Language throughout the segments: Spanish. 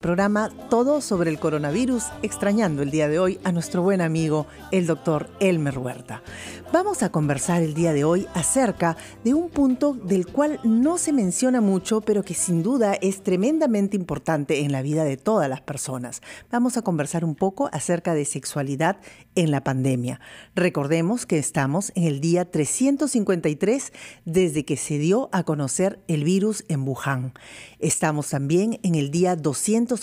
programa Todo sobre el coronavirus, extrañando el día de hoy a nuestro buen amigo, el doctor Elmer Huerta. Vamos a conversar el día de hoy acerca de un punto del cual no se menciona mucho, pero que sin duda es tremendamente importante en la vida de todas las personas. Vamos a conversar un poco acerca de sexualidad en la pandemia. Recordemos que estamos en el día 353 desde que se dio a conocer el virus en Wuhan. Estamos también en el día 286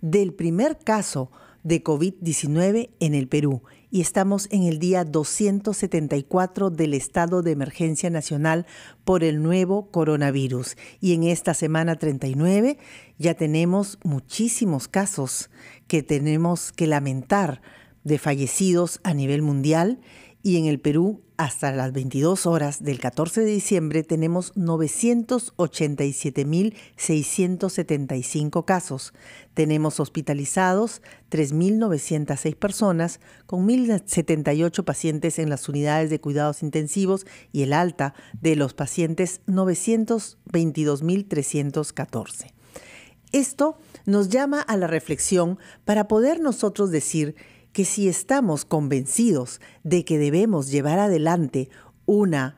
del primer caso de COVID-19 en el Perú y estamos en el día 274 del estado de emergencia nacional por el nuevo coronavirus. Y en esta semana 39 ya tenemos muchísimos casos que tenemos que lamentar de fallecidos a nivel mundial. Y en el Perú, hasta las 22 horas del 14 de diciembre, tenemos 987.675 casos. Tenemos hospitalizados 3.906 personas, con 1.078 pacientes en las unidades de cuidados intensivos y el alta de los pacientes 922.314. Esto nos llama a la reflexión para poder nosotros decir que si estamos convencidos de que debemos llevar adelante una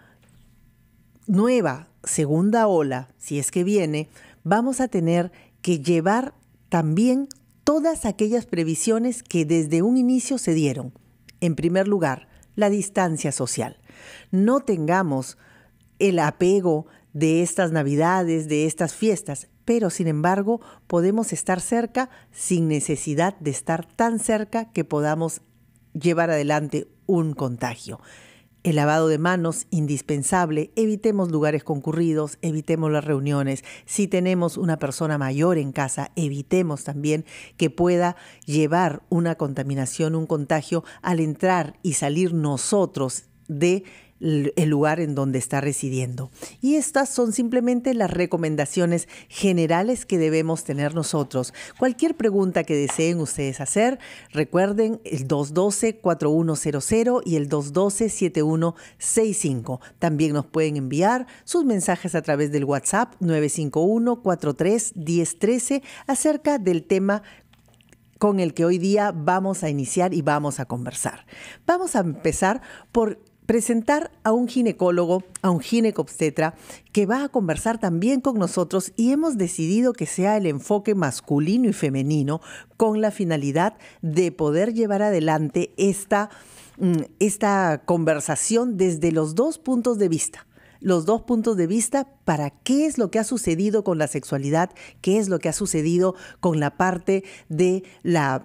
nueva segunda ola, si es que viene, vamos a tener que llevar también todas aquellas previsiones que desde un inicio se dieron. En primer lugar, la distancia social. No tengamos el apego de estas Navidades, de estas fiestas, pero sin embargo podemos estar cerca sin necesidad de estar tan cerca que podamos llevar adelante un contagio. El lavado de manos, indispensable. Evitemos lugares concurridos, evitemos las reuniones. Si tenemos una persona mayor en casa, evitemos también que pueda llevar una contaminación, un contagio al entrar y salir nosotros de el lugar en donde está residiendo. Y estas son simplemente las recomendaciones generales que debemos tener nosotros. Cualquier pregunta que deseen ustedes hacer, recuerden el 212-4100 y el 212-7165. También nos pueden enviar sus mensajes a través del WhatsApp 951-43-1013 acerca del tema con el que hoy día vamos a iniciar y vamos a conversar. Vamos a empezar por presentar a un ginecólogo, a un ginecobstetra, que va a conversar también con nosotros y hemos decidido que sea el enfoque masculino y femenino con la finalidad de poder llevar adelante esta conversación desde los dos puntos de vista. Los dos puntos de vista para qué es lo que ha sucedido con la sexualidad, qué es lo que ha sucedido con la parte de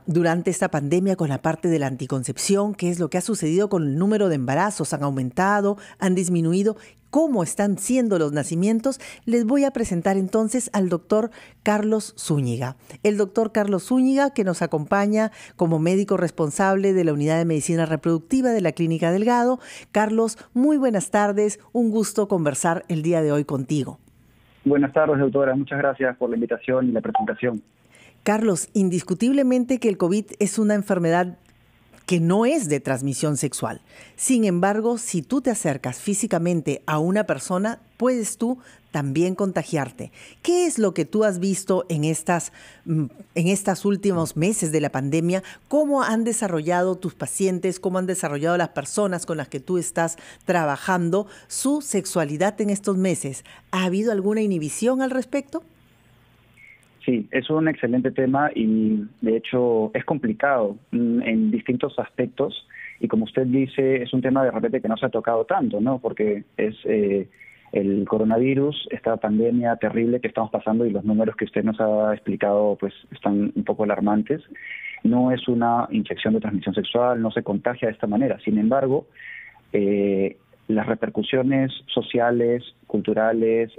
durante esta pandemia, con la parte de la anticoncepción, qué es lo que ha sucedido con el número de embarazos, han aumentado, han disminuido, cómo están siendo los nacimientos. Les voy a presentar entonces al doctor Carlos Zúñiga. El doctor Carlos Zúñiga, que nos acompaña como médico responsable de la Unidad de Medicina Reproductiva de la Clínica Delgado. Carlos, muy buenas tardes. Un gusto conversar el día de hoy contigo. Buenas tardes, doctora. Muchas gracias por la invitación y la presentación. Carlos, indiscutiblemente que el COVID es una enfermedad que no es de transmisión sexual. Sin embargo, si tú te acercas físicamente a una persona, puedes tú también contagiarte. ¿Qué es lo que tú has visto en estos últimos meses de la pandemia? ¿Cómo han desarrollado tus pacientes? ¿Cómo han desarrollado las personas con las que tú estás trabajando su sexualidad en estos meses? ¿Ha habido alguna inhibición al respecto? Sí, es un excelente tema y de hecho es complicado en distintos aspectos y como usted dice es un tema de repente que no se ha tocado tanto, ¿no? Porque es el coronavirus, esta pandemia terrible que estamos pasando y los números que usted nos ha explicado pues están un poco alarmantes. No es una infección de transmisión sexual, no se contagia de esta manera. Sin embargo, las repercusiones sociales, culturales,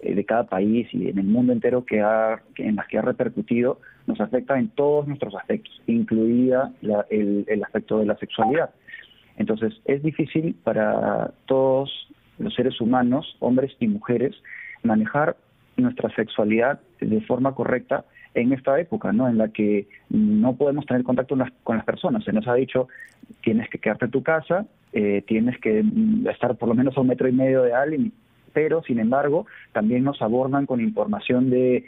de cada país y en el mundo entero en las que ha repercutido nos afecta en todos nuestros aspectos, incluida el aspecto de la sexualidad. Entonces es difícil para todos los seres humanos, hombres y mujeres, manejar nuestra sexualidad de forma correcta en esta época, ¿no? En la que no podemos tener contacto con las personas. Se nos ha dicho, tienes que quedarte en tu casa, tienes que estar por lo menos a 1,5 metros de alguien pero sin embargo también nos abordan con información de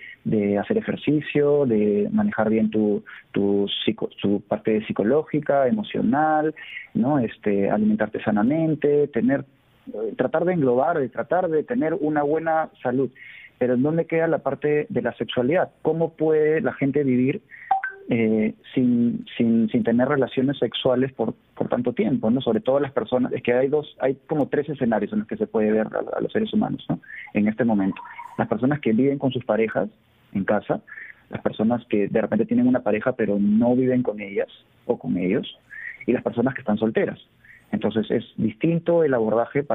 hacer ejercicio, de manejar bien tu parte psicológica, emocional, ¿no? Alimentarte sanamente, tratar de englobar, de tratar de tener una buena salud. Pero ¿en dónde queda la parte de la sexualidad? ¿Cómo puede la gente vivir sin tener relaciones sexuales por tanto tiempo, ¿no? Sobre todo las personas, es que hay como 3 escenarios en los que se puede ver a los seres humanos, ¿no? En este momento. Las personas que viven con sus parejas en casa, las personas que de repente tienen una pareja pero no viven con ellas o con ellos, y las personas que están solteras. Entonces es distinto el abordaje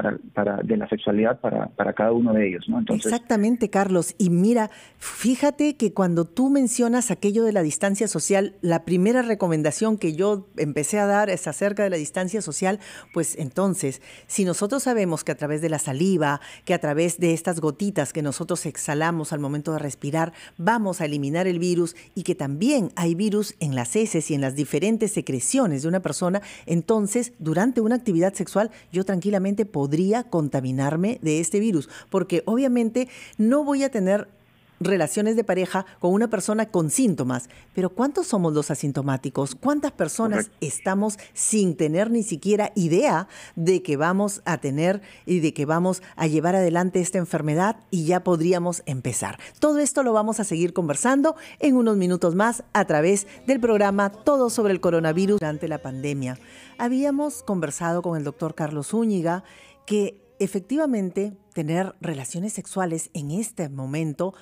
de la sexualidad para cada uno de ellos, ¿no? Entonces, exactamente, Carlos. Y mira, fíjate que cuando tú mencionas aquello de la distancia social, la primera recomendación que yo empecé a dar es acerca de la distancia social. Pues entonces, si nosotros sabemos que a través de la saliva, que a través de estas gotitas que nosotros exhalamos al momento de respirar, vamos a eliminar el virus, y que también hay virus en las heces y en las diferentes secreciones de una persona, entonces durante una actividad sexual yo tranquilamente podría contaminarme de este virus, porque obviamente no voy a tener relaciones de pareja con una persona con síntomas, pero ¿cuántos somos los asintomáticos? ¿Cuántas personas correcto. estamos sin tener ni siquiera idea de que vamos a tener y de que vamos a llevar adelante esta enfermedad, y ya podríamos empezar? Todo esto lo vamos a seguir conversando en unos minutos más a través del programa Todo sobre el coronavirus durante la pandemia. Habíamos conversado con el doctor Carlos Zúñiga que efectivamente tener relaciones sexuales en este momento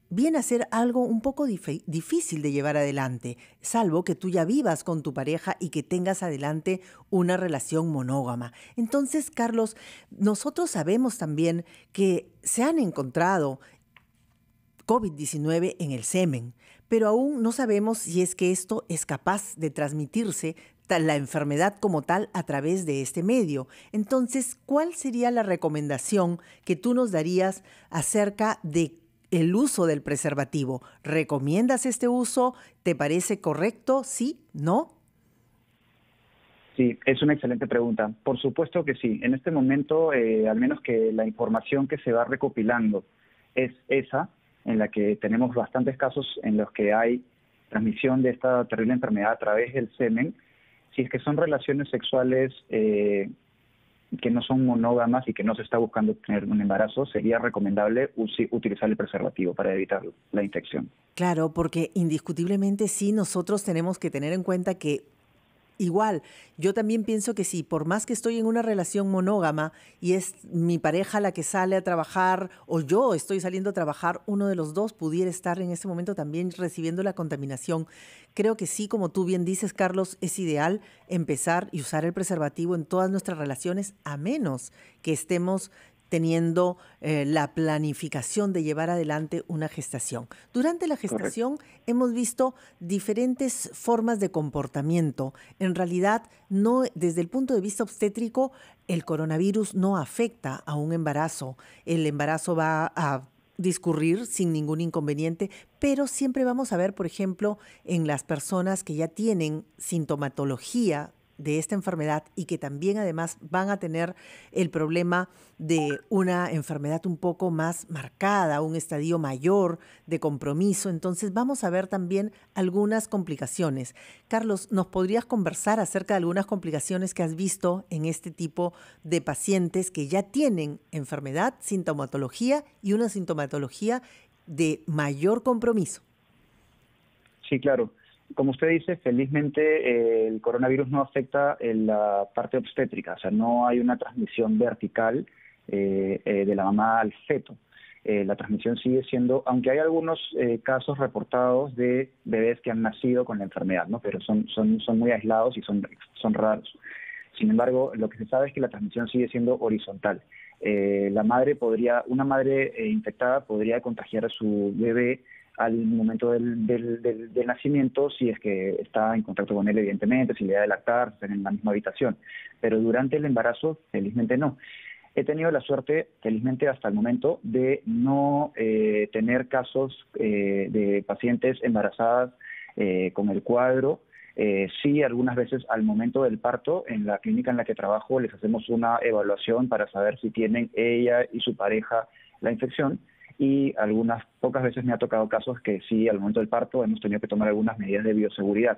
viene a ser algo un poco difícil de llevar adelante, salvo que tú ya vivas con tu pareja y que tengas adelante una relación monógama. Entonces, Carlos, nosotros sabemos también que se han encontrado COVID-19 en el semen, pero aún no sabemos si es que esto es capaz de transmitirse la enfermedad como tal a través de este medio. Entonces, ¿cuál sería la recomendación que tú nos darías acerca de el uso del preservativo? ¿Recomiendas este uso? ¿Te parece correcto? ¿Sí? ¿No? Sí, es una excelente pregunta. Por supuesto que sí. En este momento, al menos que la información que se va recopilando es esa, en la que tenemos bastantes casos en los que hay transmisión de esta terrible enfermedad a través del semen. Si es que son relaciones sexuales que no son monógamas y que no se está buscando tener un embarazo, sería recomendable utilizar el preservativo para evitar la infección. Claro, porque indiscutiblemente sí, nosotros tenemos que tener en cuenta que igual, yo también pienso que sí, por más que estoy en una relación monógama y es mi pareja la que sale a trabajar o yo estoy saliendo a trabajar, uno de los dos pudiera estar en ese momento también recibiendo la contaminación. Creo que sí, como tú bien dices, Carlos, es ideal empezar y usar el preservativo en todas nuestras relaciones, a menos que estemos teniendo la planificación de llevar adelante una gestación. Durante la gestación hemos visto diferentes formas de comportamiento. En realidad, no, desde el punto de vista obstétrico, el coronavirus no afecta a un embarazo. El embarazo va a discurrir sin ningún inconveniente, pero siempre vamos a ver, por ejemplo, en las personas que ya tienen sintomatología de esta enfermedad y que también además van a tener el problema de una enfermedad un poco más marcada, un estadio mayor de compromiso. Entonces vamos a ver también algunas complicaciones. Carlos, ¿nos podrías conversar acerca de algunas complicaciones que has visto en este tipo de pacientes que ya tienen enfermedad, sintomatología y una sintomatología de mayor compromiso? Sí, claro. Como usted dice, felizmente el coronavirus no afecta en la parte obstétrica, o sea, no hay una transmisión vertical de la mamá al feto. La transmisión sigue siendo, aunque hay algunos casos reportados de bebés que han nacido con la enfermedad, ¿no? Pero son muy aislados y son raros. Sin embargo, lo que se sabe es que la transmisión sigue siendo horizontal. Una madre infectada podría contagiar a su bebé al momento del nacimiento, si es que está en contacto con él, evidentemente, si le da de lactar, están en la misma habitación. Pero durante el embarazo, felizmente no. He tenido la suerte, felizmente hasta el momento, de no tener casos de pacientes embarazadas con el cuadro Sí, algunas veces al momento del parto, en la clínica en la que trabajo, les hacemos una evaluación para saber si tienen ella y su pareja la infección, y algunas pocas veces me ha tocado casos que sí, al momento del parto hemos tenido que tomar algunas medidas de bioseguridad.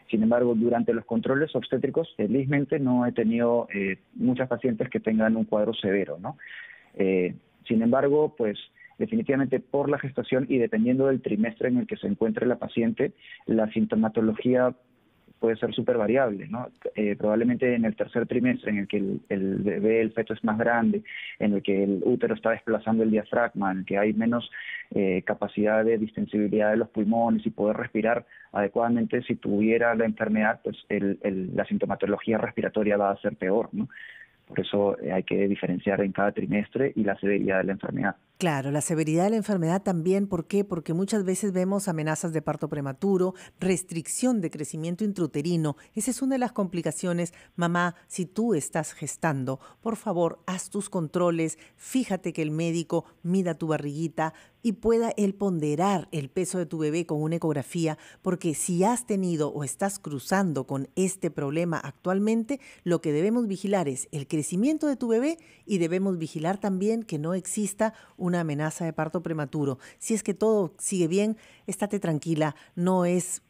Sin embargo, durante los controles obstétricos, felizmente no he tenido muchas pacientes que tengan un cuadro severo, ¿no? Sin embargo, pues definitivamente por la gestación y dependiendo del trimestre en el que se encuentre la paciente, la sintomatología puede ser súper variable, ¿no? Probablemente en el tercer trimestre, en el que el bebé, el feto es más grande, en el que el útero está desplazando el diafragma, en el que hay menos capacidad de distensibilidad de los pulmones y poder respirar adecuadamente, si tuviera la enfermedad, pues la sintomatología respiratoria va a ser peor, ¿no? Por eso hay que diferenciar en cada trimestre y la severidad de la enfermedad. Claro, la severidad de la enfermedad también, ¿por qué? Porque muchas veces vemos amenazas de parto prematuro, restricción de crecimiento intrauterino. Esa es una de las complicaciones. Mamá, si tú estás gestando, por favor, haz tus controles, fíjate que el médico mida tu barriguita y pueda él ponderar el peso de tu bebé con una ecografía, porque si has tenido o estás cruzando con este problema actualmente, lo que debemos vigilar es el crecimiento de tu bebé y debemos vigilar también que no exista una amenaza de parto prematuro. Si es que todo sigue bien, estate tranquila, no es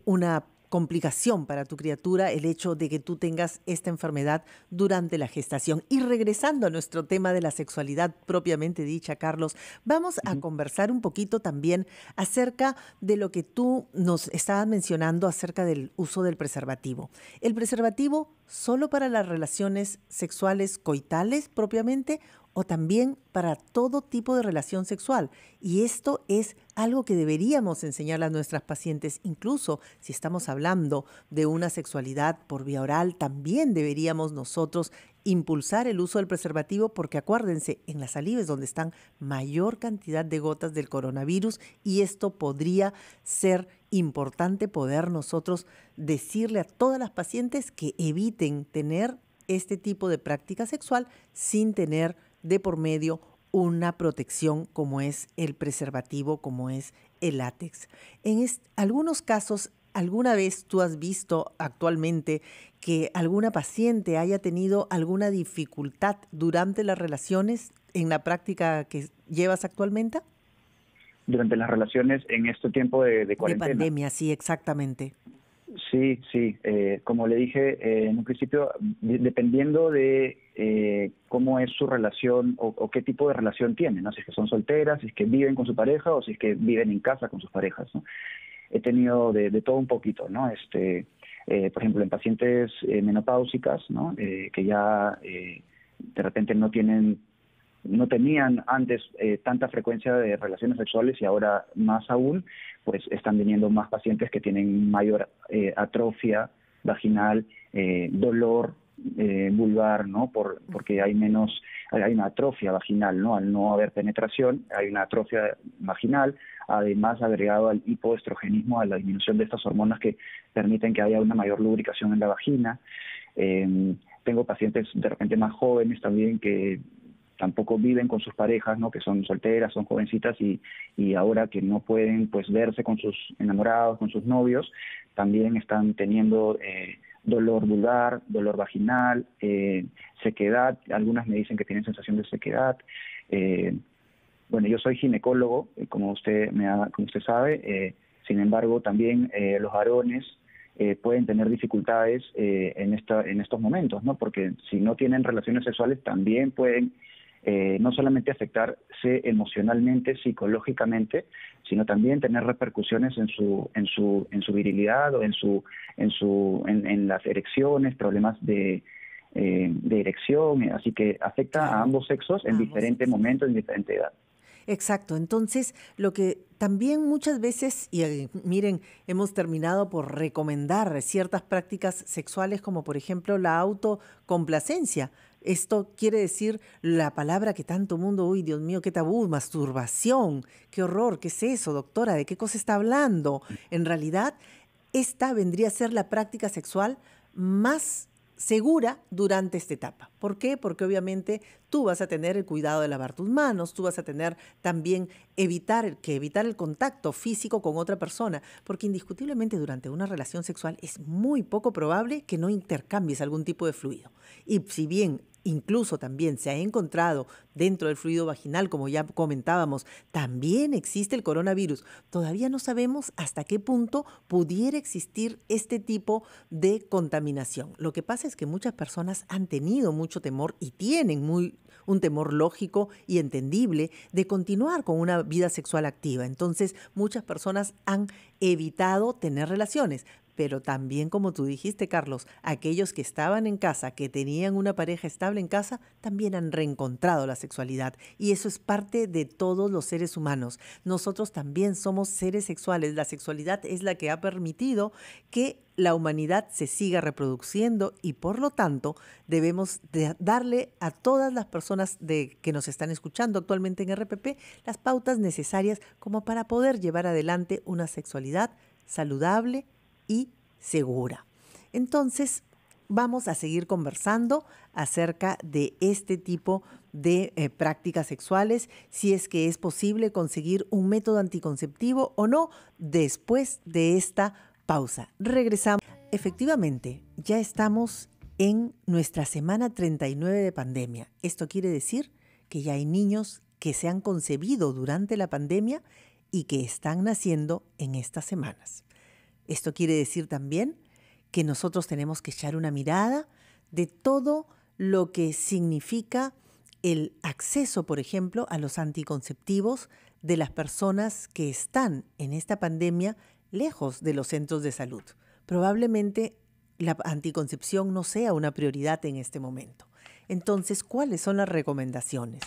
una complicación para tu criatura el hecho de que tú tengas esta enfermedad durante la gestación. Y regresando a nuestro tema de la sexualidad propiamente dicha, Carlos, vamos a conversar un poquito también acerca de lo que tú nos estabas mencionando acerca del uso del preservativo. ¿El preservativo solo para las relaciones sexuales coitales propiamente o también para todo tipo de relación sexual? Y esto es algo que deberíamos enseñar a nuestras pacientes, incluso si estamos hablando de una sexualidad por vía oral, también deberíamos nosotros impulsar el uso del preservativo, porque acuérdense, en la saliva es donde están mayor cantidad de gotas del coronavirus y esto podría ser importante poder nosotros decirle a todas las pacientes que eviten tener este tipo de práctica sexual sin tener de por medio una protección como es el preservativo, como es el látex. En algunos casos, ¿alguna vez tú has visto actualmente que alguna paciente haya tenido alguna dificultad durante las relaciones en la práctica que llevas actualmente? Durante las relaciones en este tiempo de cuarentena. De pandemia, sí, exactamente. Sí, sí. Como le dije en un principio, dependiendo de cómo es su relación o qué tipo de relación tienen, ¿no? Si es que son solteras, si es que viven con su pareja o si es que viven en casa con sus parejas, ¿no? He tenido de todo un poquito, ¿no? Por ejemplo, en pacientes menopáusicas, ¿no? Que ya de repente no tenían antes tanta frecuencia de relaciones sexuales y ahora más aún, pues están viniendo más pacientes que tienen mayor atrofia vaginal, dolor vulvar, ¿no? Porque hay una atrofia vaginal, ¿no? Al no haber penetración, hay una atrofia vaginal, además agregado al hipoestrogenismo, a la disminución de estas hormonas que permiten que haya una mayor lubricación en la vagina. Tengo pacientes de repente más jóvenes también que tampoco viven con sus parejas, ¿no? Que son solteras, son jovencitas y ahora que no pueden pues verse con sus enamorados, con sus novios, también están teniendo dolor vulvar, dolor vaginal, sequedad. Algunas me dicen que tienen sensación de sequedad. Bueno, yo soy ginecólogo, como usted sabe. Sin embargo, también los varones pueden tener dificultades en estos momentos, ¿no? Porque si no tienen relaciones sexuales también pueden no solamente afectarse emocionalmente, psicológicamente, sino también tener repercusiones en su virilidad o en las erecciones, problemas de erección, así que afecta a ambos sexos en diferentes momentos, en diferente edad. Exacto. Entonces, lo que también muchas veces, y miren, hemos terminado por recomendar ciertas prácticas sexuales como por ejemplo la autocomplacencia. Esto quiere decir la palabra que tanto mundo, uy, Dios mío, qué tabú, masturbación, qué horror, ¿qué es eso, doctora? ¿De qué cosa está hablando? En realidad, esta vendría a ser la práctica sexual más segura durante esta etapa. ¿Por qué? Porque obviamente tú vas a tener el cuidado de lavar tus manos, tú vas a tener también evitar el contacto físico con otra persona, porque indiscutiblemente durante una relación sexual es muy poco probable que no intercambies algún tipo de fluido. Y si bien incluso también se ha encontrado dentro del fluido vaginal, como ya comentábamos, también existe el coronavirus. Todavía no sabemos hasta qué punto pudiera existir este tipo de contaminación. Lo que pasa es que muchas personas han tenido mucho temor y tienen un temor lógico y entendible de continuar con una vida sexual activa. Entonces, muchas personas han evitado tener relaciones. Pero también, como tú dijiste, Carlos, aquellos que estaban en casa, que tenían una pareja estable en casa, también han reencontrado la sexualidad. Y eso es parte de todos los seres humanos. Nosotros también somos seres sexuales. La sexualidad es la que ha permitido que la humanidad se siga reproduciendo y por lo tanto debemos darle a todas las personas que nos están escuchando actualmente en RPP las pautas necesarias como para poder llevar adelante una sexualidad saludable y segura. Entonces, vamos a seguir conversando acerca de este tipo de prácticas sexuales, si es que es posible conseguir un método anticonceptivo o no, después de esta pausa. Regresamos. Efectivamente, ya estamos en nuestra semana 39 de pandemia. Esto quiere decir que ya hay niños que se han concebido durante la pandemia y que están naciendo en estas semanas. Esto quiere decir también que nosotros tenemos que echar una mirada de todo lo que significa el acceso, por ejemplo, a los anticonceptivos de las personas que están en esta pandemia lejos de los centros de salud. Probablemente la anticoncepción no sea una prioridad en este momento. Entonces, ¿cuáles son las recomendaciones?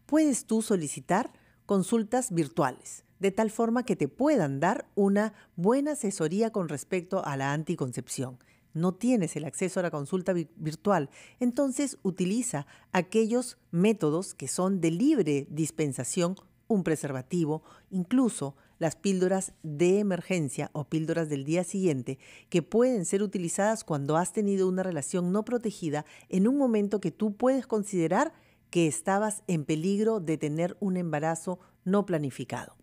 Puedes tú solicitar consultas virtuales, de tal forma que te puedan dar una buena asesoría con respecto a la anticoncepción. No tienes el acceso a la consulta virtual, entonces utiliza aquellos métodos que son de libre dispensación, un preservativo, incluso las píldoras de emergencia o píldoras del día siguiente, que pueden ser utilizadas cuando has tenido una relación no protegida en un momento que tú puedes considerar que estabas en peligro de tener un embarazo no planificado.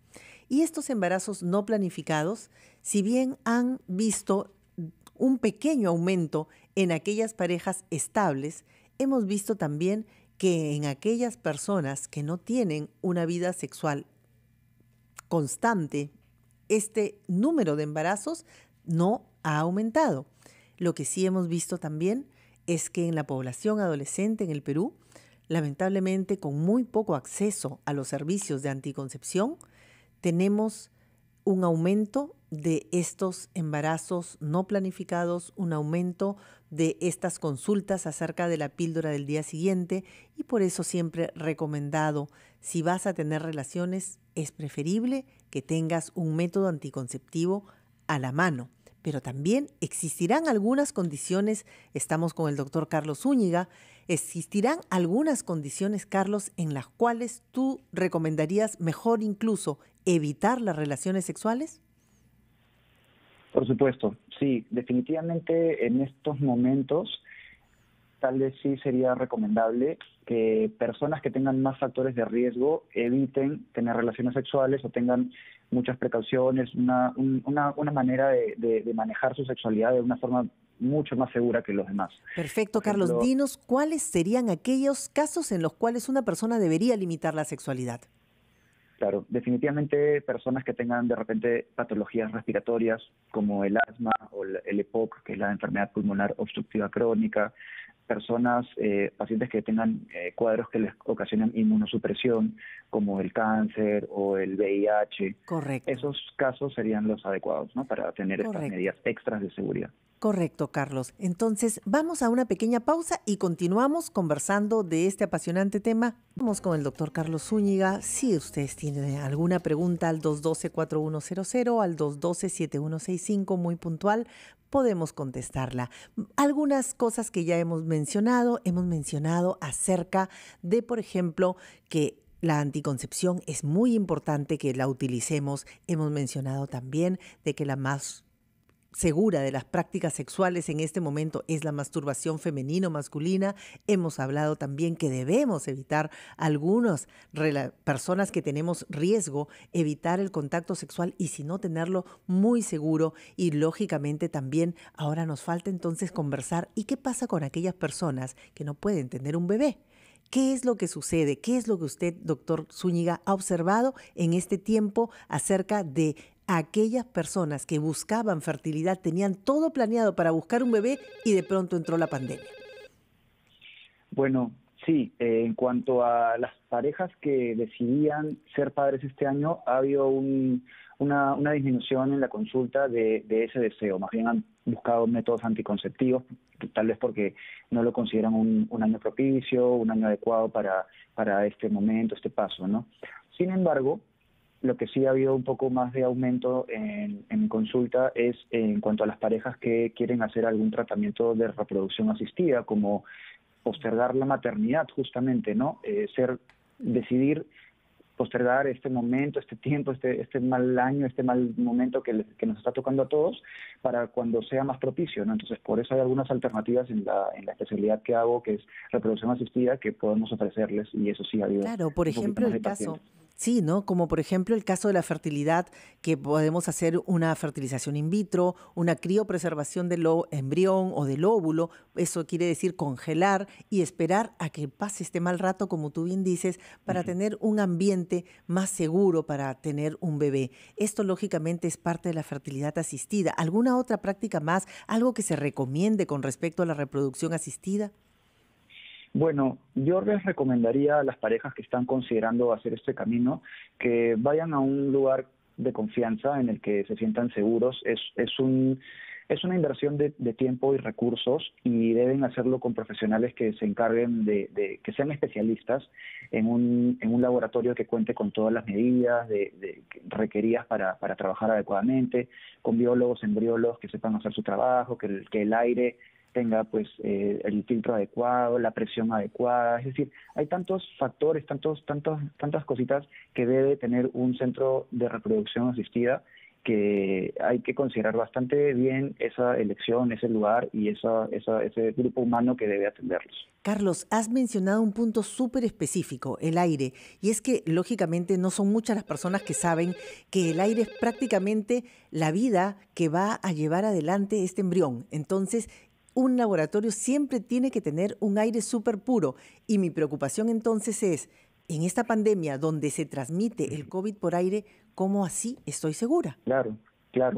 Y estos embarazos no planificados, si bien han visto un pequeño aumento en aquellas parejas estables, hemos visto también que en aquellas personas que no tienen una vida sexual constante, este número de embarazos no ha aumentado. Lo que sí hemos visto también es que en la población adolescente en el Perú, lamentablemente con muy poco acceso a los servicios de anticoncepción, tenemos un aumento de estos embarazos no planificados, un aumento de estas consultas acerca de la píldora del día siguiente y por eso siempre recomendado, si vas a tener relaciones, es preferible que tengas un método anticonceptivo a la mano. Pero también existirán algunas condiciones, estamos con el doctor Carlos Zúñiga, existirán algunas condiciones, Carlos, en las cuales tú recomendarías mejor incluso evitar las relaciones sexuales. Por supuesto, sí, definitivamente en estos momentos tal vez sí sería recomendable que personas que tengan más factores de riesgo eviten tener relaciones sexuales o tengan muchas precauciones, una manera de manejar su sexualidad de una forma mucho más segura que los demás. Perfecto, Por ejemplo, Carlos. Dinos cuáles serían aquellos casos en los cuales una persona debería limitar la sexualidad. Claro, definitivamente personas que tengan de repente patologías respiratorias como el asma o el EPOC, que es la enfermedad pulmonar obstructiva crónica, personas, pacientes que tengan cuadros que les ocasionan inmunosupresión, como el cáncer o el VIH. Correcto. Esos casos serían los adecuados, ¿no? Para tener estas medidas extras de seguridad. Correcto, Carlos. Entonces, vamos a una pequeña pausa y continuamos conversando de este apasionante tema. Vamos con el doctor Carlos Zúñiga. Si ustedes tienen alguna pregunta al 212-4100, al 212-7165, muy puntual, podemos contestarla. Algunas cosas que ya hemos mencionado acerca de, por ejemplo, que la anticoncepción es muy importante que la utilicemos. Hemos mencionado también de que la más segura de las prácticas sexuales en este momento es la masturbación femenina o masculina. Hemos hablado también que debemos evitar algunas personas que tenemos riesgo, evitar el contacto sexual y si no tenerlo muy seguro. Y lógicamente también ahora nos falta entonces conversar. ¿Y qué pasa con aquellas personas que no pueden tener un bebé? ¿Qué es lo que sucede? ¿Qué es lo que usted, doctor Zúñiga, ha observado en este tiempo acerca de aquellas personas que buscaban fertilidad, tenían todo planeado para buscar un bebé y de pronto entró la pandemia? Bueno, sí, en cuanto a las parejas que decidían ser padres este año, ha habido una disminución en la consulta de ese deseo. Más bien han buscado métodos anticonceptivos, tal vez porque no lo consideran un año propicio, un año adecuado para este momento, este paso, ¿no? Sin embargo, lo que sí ha habido un poco más de aumento en consulta es en cuanto a las parejas que quieren hacer algún tratamiento de reproducción asistida, como postergar la maternidad justamente, ¿no? Decidir postergar este momento, este tiempo, este mal año, este mal momento que nos está tocando a todos para cuando sea más propicio, ¿no? Entonces, por eso hay algunas alternativas en la especialidad que hago, que es reproducción asistida, que podemos ofrecerles y eso sí ha habido. Claro, por ejemplo, el caso, sí, ¿no? Como por ejemplo el caso de la fertilidad, que podemos hacer una fertilización in vitro, una criopreservación del embrión o del óvulo, eso quiere decir congelar y esperar a que pase este mal rato, como tú bien dices, para tener un ambiente más seguro para tener un bebé. Esto lógicamente es parte de la fertilidad asistida. ¿Alguna otra práctica más, algo que se recomiende con respecto a la reproducción asistida? Bueno, yo les recomendaría a las parejas que están considerando hacer este camino que vayan a un lugar de confianza en el que se sientan seguros. Es una inversión de tiempo y recursos y deben hacerlo con profesionales que se encarguen que sean especialistas en un laboratorio que cuente con todas las medidas requeridas para trabajar adecuadamente, con biólogos, embriólogos que sepan hacer su trabajo, que el aire tenga pues el filtro adecuado, la presión adecuada, es decir, hay tantos factores, tantas cositas que debe tener un centro de reproducción asistida que hay que considerar bastante bien esa elección, ese lugar y ese grupo humano que debe atenderlos. Carlos, has mencionado un punto súper específico, el aire, y es que lógicamente no son muchas las personas que saben que el aire es prácticamente la vida que va a llevar adelante este embrión. Entonces, un laboratorio siempre tiene que tener un aire súper puro. Y mi preocupación entonces es, en esta pandemia donde se transmite el COVID por aire, ¿cómo así estoy segura? Claro.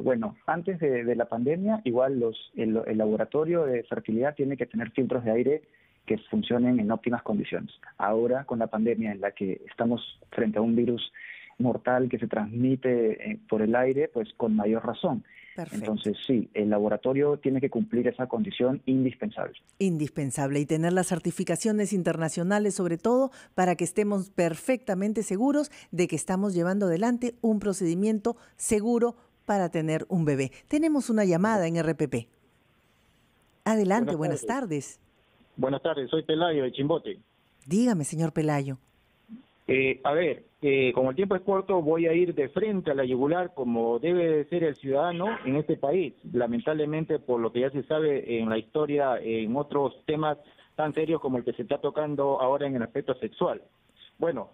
Bueno, antes de la pandemia, igual el laboratorio de fertilidad tiene que tener filtros de aire que funcionen en óptimas condiciones. Ahora, con la pandemia en la que estamos frente a un virus mortal que se transmite por el aire, pues con mayor razón. Perfecto. Entonces, sí, el laboratorio tiene que cumplir esa condición indispensable. Indispensable, y tener las certificaciones internacionales sobre todo para que estemos perfectamente seguros de que estamos llevando adelante un procedimiento seguro para tener un bebé. Tenemos una llamada en RPP. Adelante, buenas tardes. Buenas tardes, soy Pelayo de Chimbote. Dígame, señor Pelayo. Como el tiempo es corto, voy a ir de frente a la yugular como debe de ser el ciudadano en este país. Lamentablemente, por lo que ya se sabe en la historia, en otros temas tan serios como el que se está tocando ahora en el aspecto sexual. Bueno,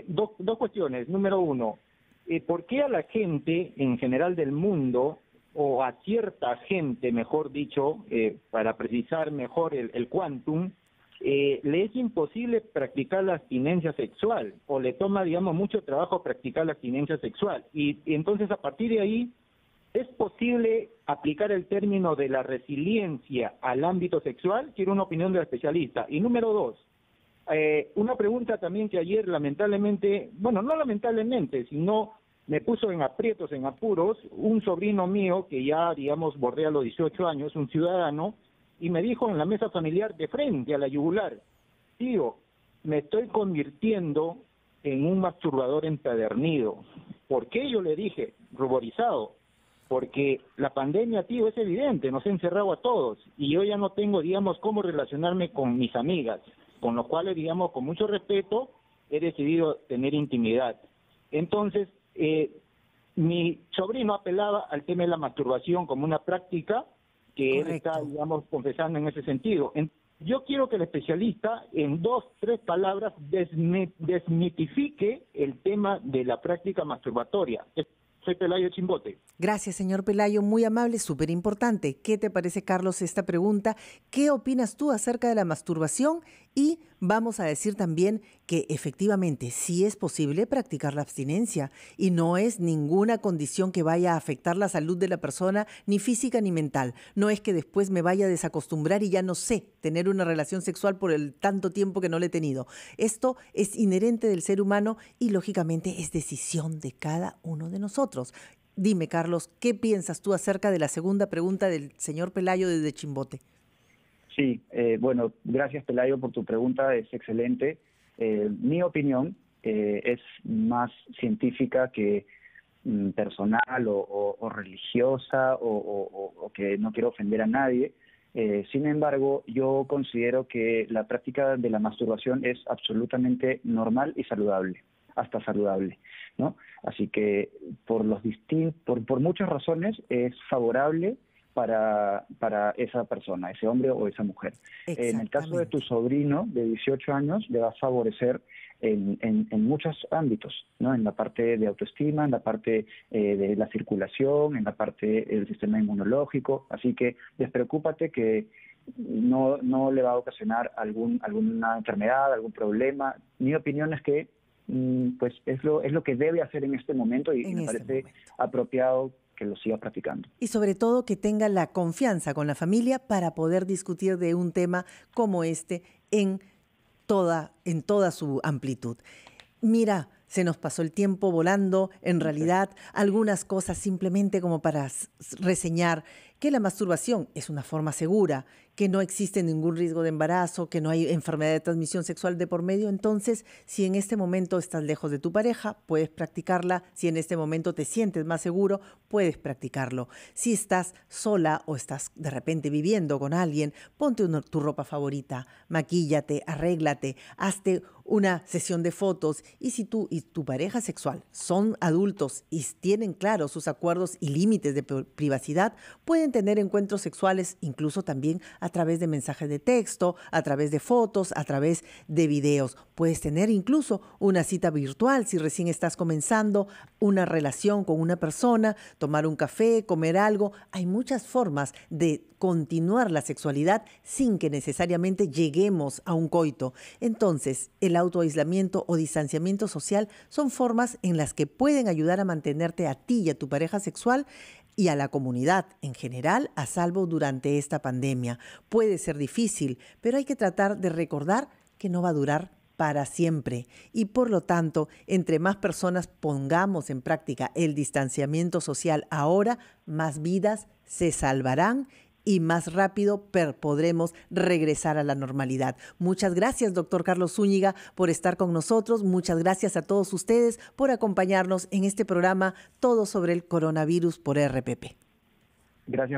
dos cuestiones. Número uno, ¿por qué a la gente en general del mundo, o a cierta gente, mejor dicho, para precisar mejor el quantum, le es imposible practicar la abstinencia sexual o le toma, digamos, mucho trabajo practicar la abstinencia sexual? Y entonces, a partir de ahí, ¿es posible aplicar el término de la resiliencia al ámbito sexual? Quiero una opinión del especialista. Y número dos, una pregunta también que ayer lamentablemente, bueno, no lamentablemente, sino me puso en aprietos, en apuros, un sobrino mío que ya, digamos, bordea los 18 años, un ciudadano, y me dijo en la mesa familiar de frente a la yugular: tío, me estoy convirtiendo en un masturbador empedernido. ¿Por qué? Yo le dije, ruborizado, porque la pandemia, tío, es evidente, nos ha encerrado a todos, y yo ya no tengo, digamos, cómo relacionarme con mis amigas, con los cuales, digamos, con mucho respeto, he decidido tener intimidad. Entonces, Mi sobrino apelaba al tema de la masturbación como una práctica que él Correcto. está, digamos, confesando en ese sentido. Yo quiero que el especialista, en 2, 3 palabras, desmitifique el tema de la práctica masturbatoria. Soy Pelayo Chimbote. Gracias, señor Pelayo, muy amable, súper importante. ¿Qué te parece, Carlos, esta pregunta? ¿Qué opinas tú acerca de la masturbación? Y vamos a decir también que efectivamente sí es posible practicar la abstinencia y no es ninguna condición que vaya a afectar la salud de la persona, ni física ni mental. No es que después me vaya a desacostumbrar y ya no sé tener una relación sexual por el tanto tiempo que no la he tenido. Esto es inherente del ser humano y lógicamente es decisión de cada uno de nosotros. Dime, Carlos, ¿qué piensas tú acerca de la segunda pregunta del señor Pelayo desde Chimbote? Sí, bueno, gracias Pelayo por tu pregunta, es excelente. Mi opinión es más científica que personal o religiosa o que no quiero ofender a nadie. Sin embargo, yo considero que la práctica de la masturbación es absolutamente normal y saludable, hasta saludable, ¿no? Así que por muchas razones es favorable para esa persona, ese hombre o esa mujer. En el caso de tu sobrino de 18 años, le va a favorecer en muchos ámbitos, ¿no? En la parte de autoestima, en la parte de la circulación, en la parte del sistema inmunológico. Así que despreocúpate que no le va a ocasionar alguna enfermedad, algún problema. Mi opinión es que pues es lo que debe hacer en este momento y me parece apropiado que lo siga practicando. Y sobre todo que tenga la confianza con la familia para poder discutir de un tema como este en toda su amplitud. Mira, se nos pasó el tiempo volando, en realidad algunas cosas simplemente como para reseñar que la masturbación es una forma segura, que no existe ningún riesgo de embarazo, que no hay enfermedad de transmisión sexual de por medio. Entonces, si en este momento estás lejos de tu pareja, puedes practicarla. Si en este momento te sientes más seguro, puedes practicarlo. Si estás sola o estás de repente viviendo con alguien, ponte tu ropa favorita, maquíllate, arréglate, hazte una sesión de fotos y si tú y tu pareja sexual son adultos y tienen claros sus acuerdos y límites de privacidad, pueden tener encuentros sexuales incluso también a través de mensajes de texto, a través de fotos, a través de videos. Puedes tener incluso una cita virtual si recién estás comenzando una relación con una persona, tomar un café, comer algo. Hay muchas formas de continuar la sexualidad sin que necesariamente lleguemos a un coito. Entonces, el autoaislamiento o distanciamiento social son formas en las que pueden ayudar a mantenerte a ti y a tu pareja sexual y a la comunidad en general a salvo durante esta pandemia. Puede ser difícil, pero hay que tratar de recordar que no va a durar para siempre y por lo tanto, entre más personas pongamos en práctica el distanciamiento social ahora, más vidas se salvarán y más rápido podremos regresar a la normalidad. Muchas gracias, doctor Carlos Zúñiga, por estar con nosotros. Muchas gracias a todos ustedes por acompañarnos en este programa Todo sobre el coronavirus por RPP. Gracias.